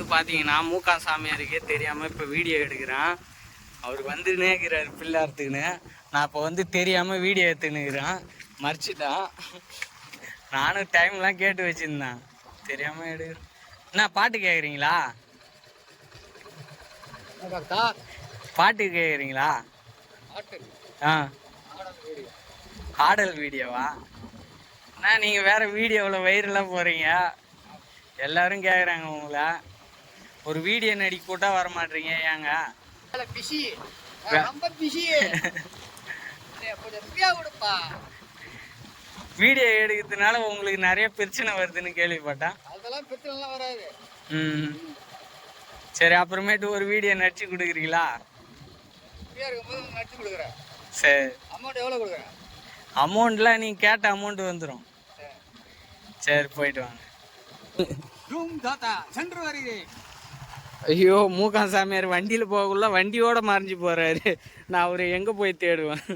வந்து பார்த்தீங்கன்னா மூக்கா சாமியாருக்கே தெரியாமல் இப்போ வீடியோ எடுக்கிறேன். அவர் வந்துன்னே இருக்கிறார் பிள்ளாரத்துக்குன்னு. நான் இப்போ வந்து தெரியாமல் வீடியோ எடுத்துன்னுக்கிறேன். மறைச்சிட்டான். நானும் டைம்லாம் கேட்டு வச்சுருந்தேன், தெரியாமல் எடுக்கிறேன். என்ன பாட்டு கேட்குறீங்களா? பாட்டு கேட்குறீங்களா? ஆ, ஆடல் வீடியோவா? அண்ணா நீங்கள் வேறு வீடியோவில் வைரலாக போகிறீங்க, எல்லாரும் கேட்குறாங்க உங்களை. ஒரு வீடியோ நடிக்க கூட்டா வர மாட்டீங்க, ஏங்க? வீடியோ எடுக்கிறதுனால உங்களுக்கு நிறைய பிரச்சனை வருதுன்னு கேள்விப்பட்டேன். அதெல்லாம் பிரச்சனை வராது. சரி, அப்புறமேட்டு ஒரு வீடியோ நடிச்சு கொடுக்குறீங்களா? நடிச்சு கொடுக்குறேன். சரி, அமௌண்ட் எவ்வளோ கொடுக்குறேன்? அமௌண்ட்லாம் நீங்கள் கேட்ட அமௌண்ட் வந்துடும். சரி, போயிட்டு வாங்க. ஐயோ, மூக்கா சாமியார் வண்டியில் போகக்குள்ள வண்டியோட மறைஞ்சு போறாரு. நான் அவரை எங்கே போய் தேடுவேன்?